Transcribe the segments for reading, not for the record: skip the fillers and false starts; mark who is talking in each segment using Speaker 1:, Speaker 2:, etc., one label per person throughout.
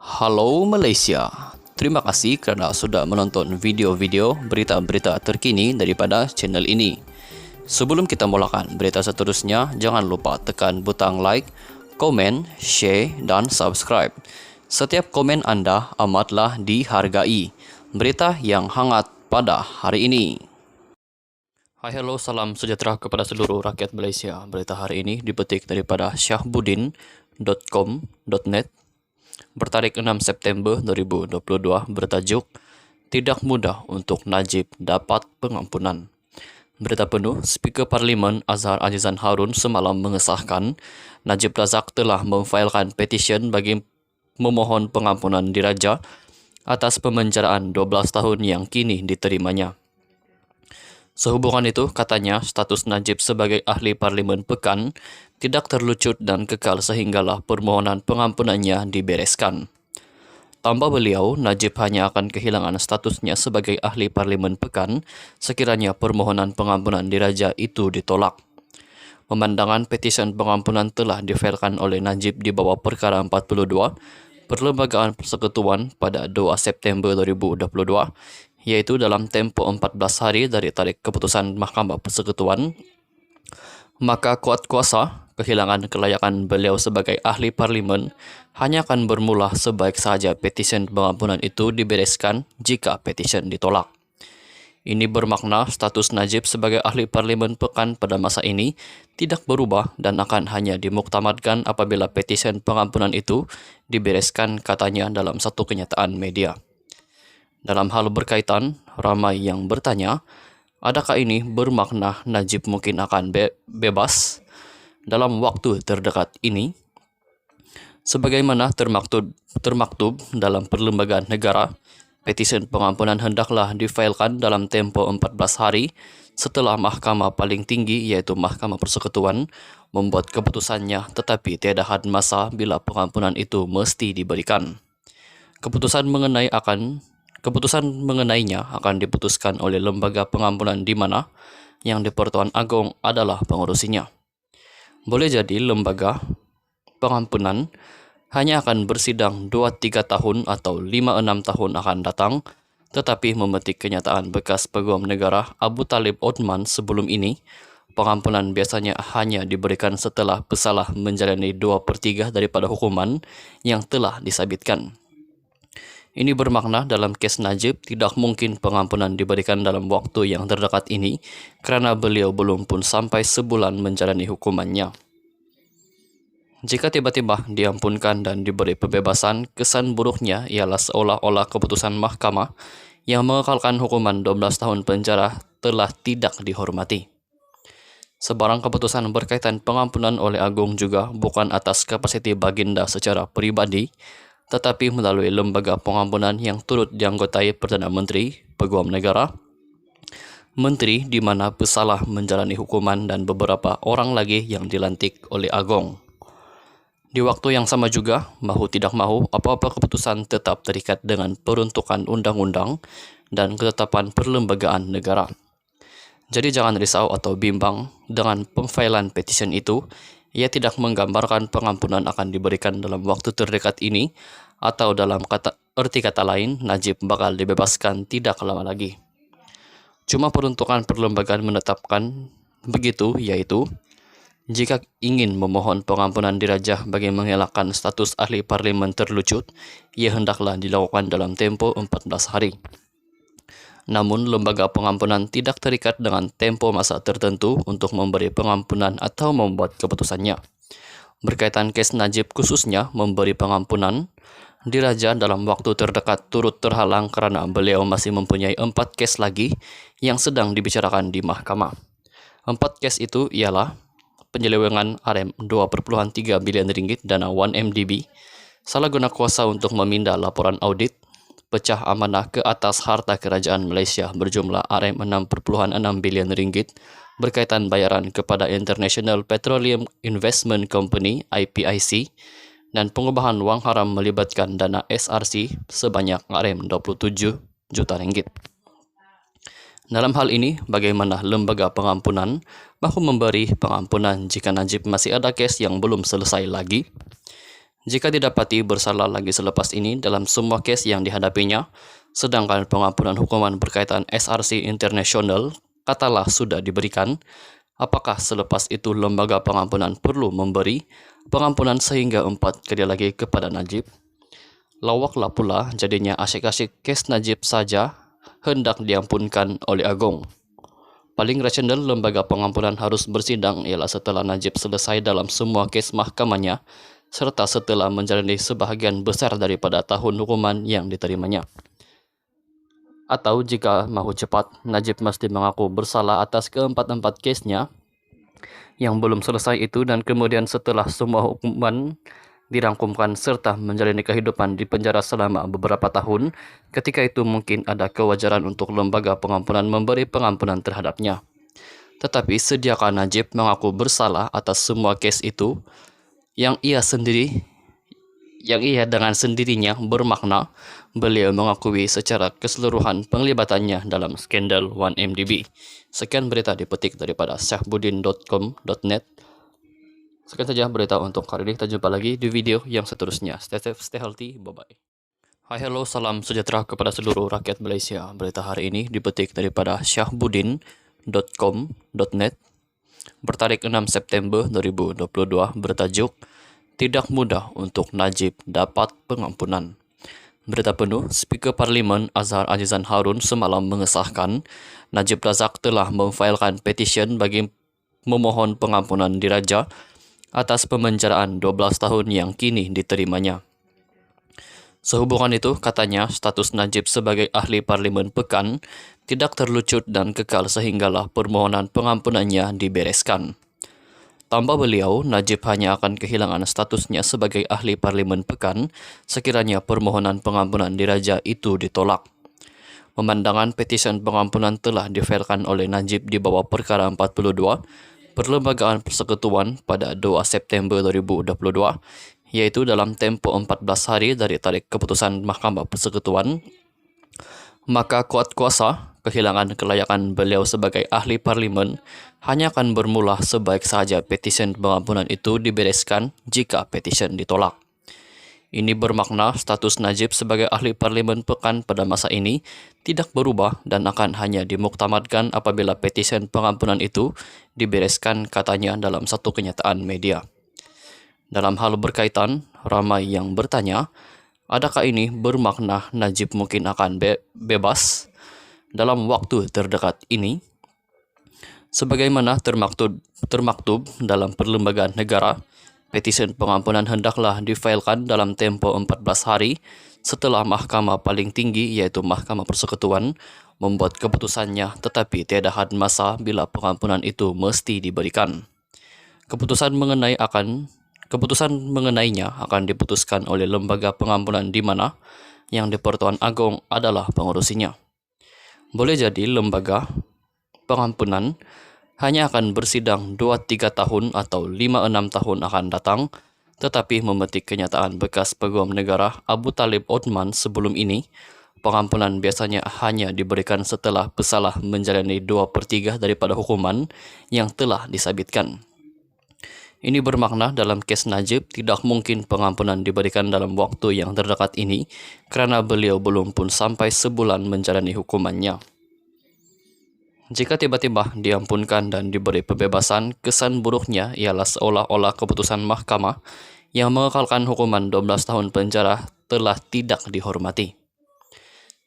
Speaker 1: Halo Malaysia, terima kasih karena sudah menonton video-video berita-berita terkini daripada channel ini. Sebelum kita mulakan berita seterusnya, jangan lupa tekan butang like, komen, share, dan subscribe. Setiap komen Anda amatlah dihargai. Berita yang hangat pada hari ini. Hai, hello, salam sejahtera kepada seluruh rakyat Malaysia. Berita hari ini dipetik daripada syahbudin.com.net bertarik 6 September 2022 bertajuk Tidak Mudah Untuk Najib Dapat Pengampunan. Berita penuh, Speaker Parlimen Azhar Azizan Harun semalam mengesahkan Najib Razak telah memfailkan petisyen bagi memohon pengampunan diraja atas pemenjaraan 12 tahun yang kini diterimanya. Sehubungan itu, katanya status Najib sebagai ahli Parlimen Pekan tidak terlucut dan kekal sehinggalah permohonan pengampunannya dibereskan. Tambah beliau, Najib hanya akan kehilangan statusnya sebagai ahli Parlimen Pekan sekiranya permohonan pengampunan diraja itu ditolak. Pemandangan petisi pengampunan telah difailkan oleh Najib di bawah Perkara 42 Perlembagaan Persekutuan pada 2 September 2022, yaitu dalam tempoh 14 hari dari tarikh keputusan Mahkamah Persekutuan, maka kuat kuasa kehilangan kelayakan beliau sebagai ahli parlimen hanya akan bermula sebaik sahaja petisi pengampunan itu dibereskan jika petisi ditolak. Ini bermakna status Najib sebagai ahli parlimen pekan pada masa ini tidak berubah dan akan hanya dimuktamadkan apabila petisi pengampunan itu dibereskan, katanya dalam satu kenyataan media. Dalam hal berkaitan, ramai yang bertanya, adakah ini bermakna Najib mungkin akan bebas dalam waktu terdekat ini? Sebagaimana termaktub dalam Perlembagaan Negara, petisi pengampunan hendaklah difailkan dalam tempoh 14 hari setelah Mahkamah paling tinggi yaitu Mahkamah Persekutuan membuat keputusannya, tetapi tiada had masa bila pengampunan itu mesti diberikan. Keputusan mengenainya akan diputuskan oleh lembaga pengampunan di mana yang di-Pertuan Agong adalah pengurusinya. Boleh jadi lembaga pengampunan hanya akan bersidang 2-3 tahun atau 5-6 tahun akan datang, tetapi memetik kenyataan bekas Peguam Negara Abu Talib Othman sebelum ini, pengampunan biasanya hanya diberikan setelah pesalah menjalani 2/3 daripada hukuman yang telah disabitkan. Ini bermakna dalam kes Najib tidak mungkin pengampunan diberikan dalam waktu yang terdekat ini kerana beliau belum pun sampai sebulan menjalani hukumannya. Jika tiba-tiba diampunkan dan diberi pembebasan, kesan buruknya ialah seolah-olah keputusan mahkamah yang mengekalkan hukuman 12 tahun penjara telah tidak dihormati. Sebarang keputusan berkaitan pengampunan oleh Agung juga bukan atas kapasiti baginda secara peribadi, tetapi melalui lembaga pengampunan yang turut dianggotai Perdana Menteri, Peguam Negara, Menteri di mana pesalah menjalani hukuman dan beberapa orang lagi yang dilantik oleh Agong. Di waktu yang sama juga, mahu tidak mahu, apa-apa keputusan tetap terikat dengan peruntukan undang-undang dan ketetapan perlembagaan negara. Jadi jangan risau atau bimbang dengan pemfailan petisi itu. Ia tidak menggambarkan pengampunan akan diberikan dalam waktu terdekat ini, atau dalam arti kata lain, Najib bakal dibebaskan tidak lama lagi. Cuma peruntukan perlembagaan menetapkan begitu, yaitu jika ingin memohon pengampunan diraja bagi mengelakkan status ahli parlimen terlucut, ia hendaklah dilakukan dalam tempoh 14 hari. Namun, lembaga pengampunan tidak terikat dengan tempo masa tertentu untuk memberi pengampunan atau membuat keputusannya. Berkaitan kes Najib khususnya memberi pengampunan diraja dalam waktu terdekat turut terhalang kerana beliau masih mempunyai 4 kes lagi yang sedang dibicarakan di mahkamah. 4 kes itu ialah penyelewengan RM2.3 bilion dana 1MDB, salah guna kuasa untuk meminda laporan audit, pecah amanah ke atas harta kerajaan Malaysia berjumlah RM6.6 bilion berkaitan bayaran kepada International Petroleum Investment Company IPIC, dan pengubahan wang haram melibatkan dana SRC sebanyak RM27 juta. Dalam hal ini, bagaimana lembaga pengampunan mahu memberi pengampunan jika Najib masih ada kes yang belum selesai lagi? Jika didapati bersalah lagi selepas ini dalam semua kes yang dihadapinya, sedangkan pengampunan hukuman berkaitan SRC International katalah sudah diberikan, apakah selepas itu lembaga pengampunan perlu memberi pengampunan sehingga 4 kali lagi kepada Najib? Lawaklah pula jadinya asyik-asyik kes Najib saja hendak diampunkan oleh Agong. Paling rasional lembaga pengampunan harus bersidang ialah setelah Najib selesai dalam semua kes mahkamahnya serta setelah menjalani sebahagian besar daripada tahun hukuman yang diterimanya. Atau jika mahu cepat, Najib mesti mengaku bersalah atas keempat-empat kesnya yang belum selesai itu, dan kemudian setelah semua hukuman dirangkumkan serta menjalani kehidupan di penjara selama beberapa tahun, ketika itu mungkin ada kewajaran untuk lembaga pengampunan memberi pengampunan terhadapnya. Tetapi sediakan Najib mengaku bersalah atas semua kes itu, yang ia dengan sendirinya bermakna beliau mengakui secara keseluruhan penglibatannya dalam skandal 1MDB. Sekian berita dipetik daripada syahbudin.com.net. Sekian saja berita untuk hari ini. Kita jumpa lagi di video yang seterusnya. Stay safe, stay healthy, bye-bye. Hai, hello, salam sejahtera kepada seluruh rakyat Malaysia. Berita hari ini dipetik daripada syahbudin.com.net bertarik 6 September 2022 bertajuk Tidak mudah untuk Najib dapat pengampunan. Berita penuh, Speaker Parlimen Azhar Azizan Harun semalam mengesahkan Najib Razak telah memfailkan petisyen bagi memohon pengampunan diraja atas pemenjaraan 12 tahun yang kini diterimanya. Sehubungan itu, katanya status Najib sebagai ahli parlimen pekan tidak terlucut dan kekal sehinggalah permohonan pengampunannya dibereskan. Tambah beliau, Najib hanya akan kehilangan statusnya sebagai ahli parlimen pekan sekiranya permohonan pengampunan diraja itu ditolak. Pemandangan petisyen pengampunan telah difailkan oleh Najib di bawah perkara 42 Perlembagaan Persekutuan pada 2 September 2022, yaitu dalam tempoh 14 hari dari tarikh keputusan Mahkamah Persekutuan, maka kuat kuasa kehilangan kelayakan beliau sebagai ahli parlimen hanya akan bermula sebaik sahaja petisyen pengampunan itu dibereskan jika petisyen ditolak. Ini bermakna status Najib sebagai ahli parlimen pekan pada masa ini tidak berubah dan akan hanya dimuktamadkan apabila petisyen pengampunan itu dibereskan, katanya dalam satu kenyataan media. Dalam hal berkaitan, ramai yang bertanya, adakah ini bermakna Najib mungkin akan bebas dalam waktu terdekat ini? Sebagaimana termaktub dalam Perlembagaan Negara, petisyen pengampunan hendaklah difailkan dalam tempoh 14 hari setelah Mahkamah paling tinggi iaitu Mahkamah Persekutuan membuat keputusannya, tetapi tiada had masa bila pengampunan itu mesti diberikan. Keputusan mengenainya akan diputuskan oleh lembaga pengampunan di mana yang di-Pertuan Agong adalah pengurusinya. Boleh jadi lembaga pengampunan hanya akan bersidang 2-3 tahun atau 5-6 tahun akan datang, tetapi memetik kenyataan bekas Peguam Negara Abu Talib Othman sebelum ini, pengampunan biasanya hanya diberikan setelah pesalah menjalani 2/3 daripada hukuman yang telah disabitkan. Ini bermakna dalam kes Najib tidak mungkin pengampunan diberikan dalam waktu yang terdekat ini kerana beliau belum pun sampai sebulan menjalani hukumannya. Jika tiba-tiba diampunkan dan diberi pembebasan, kesan buruknya ialah seolah-olah keputusan mahkamah yang mengekalkan hukuman 12 tahun penjara telah tidak dihormati.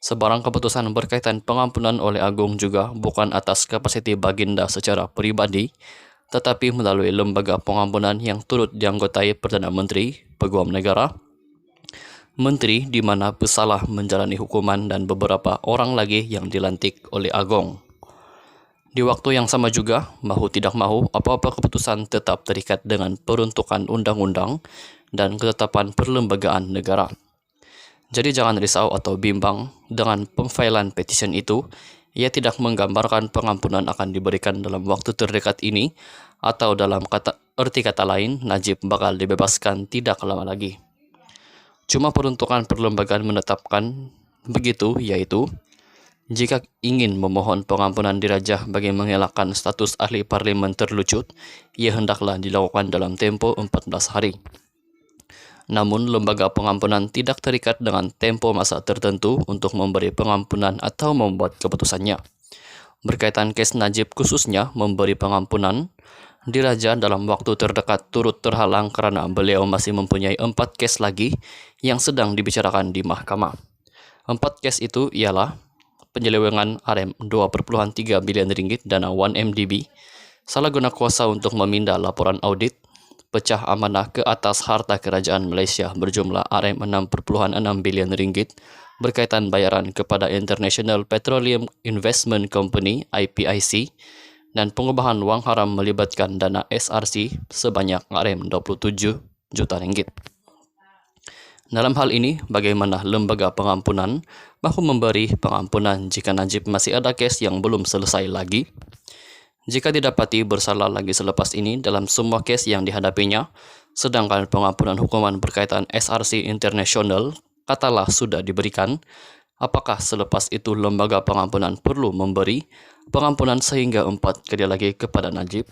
Speaker 1: Sebarang keputusan berkaitan pengampunan oleh Agong juga bukan atas kapasiti baginda secara peribadi, tetapi melalui lembaga pengampunan yang turut dianggotai Perdana Menteri, Peguam Negara, Menteri di mana pesalah menjalani hukuman dan beberapa orang lagi yang dilantik oleh Agong. Di waktu yang sama juga, mahu tidak mahu, apa-apa keputusan tetap terikat dengan peruntukan undang-undang dan ketetapan perlembagaan negara. Jadi jangan risau atau bimbang dengan pemfailan petisyen itu. Ia tidak menggambarkan pengampunan akan diberikan dalam waktu terdekat ini, atau dalam arti kata lain, Najib bakal dibebaskan tidak lama lagi. Cuma peruntukan perlembagaan menetapkan begitu, yaitu jika ingin memohon pengampunan dirajah bagi mengelakkan status ahli parlimen terlucut, ia hendaklah dilakukan dalam tempoh 14 hari. Namun, lembaga pengampunan tidak terikat dengan tempo masa tertentu untuk memberi pengampunan atau membuat keputusannya. Berkaitan kes Najib khususnya memberi pengampunan, Diraja dalam waktu terdekat turut terhalang karena beliau masih mempunyai 4 kes lagi yang sedang dibicarakan di mahkamah. 4 kes itu ialah penyelewengan Rp2,3 bilion dana 1MDB, salah guna kuasa untuk memindah laporan audit, pecah amanah ke atas harta kerajaan Malaysia berjumlah Rp6.6 bilion berkaitan bayaran kepada International Petroleum Investment Company (IPIC), dan pengubahan wang haram melibatkan dana SRC sebanyak Rp27 juta. Dalam hal ini, bagaimana lembaga pengampunan mahu memberi pengampunan jika Najib masih ada kes yang belum selesai lagi? Jika didapati bersalah lagi selepas ini dalam semua kes yang dihadapinya, sedangkan pengampunan hukuman berkaitan SRC International katalah sudah diberikan, apakah selepas itu lembaga pengampunan perlu memberi pengampunan sehingga 4 kali lagi kepada Najib?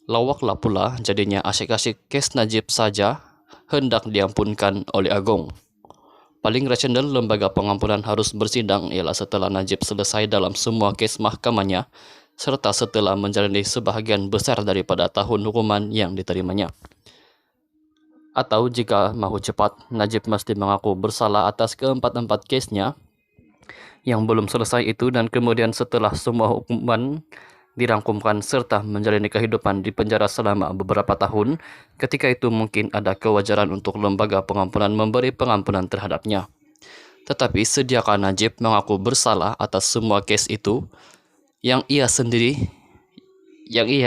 Speaker 1: Lawaklah pula jadinya asyik-asyik kes Najib saja hendak diampunkan oleh Agong. Paling rasional lembaga pengampunan harus bersidang ialah setelah Najib selesai dalam semua kes mahkamahnya, serta setelah menjalani sebahagian besar daripada tahun hukuman yang diterimanya. Atau jika mahu cepat, Najib mesti mengaku bersalah atas keempat-empat kesnya yang belum selesai itu, dan kemudian setelah semua hukuman dirangkumkan serta menjalani kehidupan di penjara selama beberapa tahun, ketika itu mungkin ada kewajaran untuk lembaga pengampunan memberi pengampunan terhadapnya. Tetapi sediakah Najib mengaku bersalah atas semua kes itu yang ia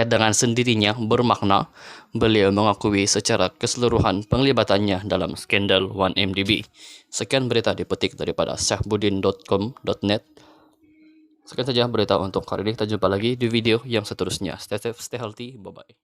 Speaker 1: dengan sendirinya bermakna beliau mengakui secara keseluruhan penglibatannya dalam skandal 1MDB. Sekian berita dipetik daripada syahbudin.com.net. Sekian saja berita untuk kali ini. Kita jumpa lagi di video yang seterusnya. Stay safe, stay healthy. Bye-bye.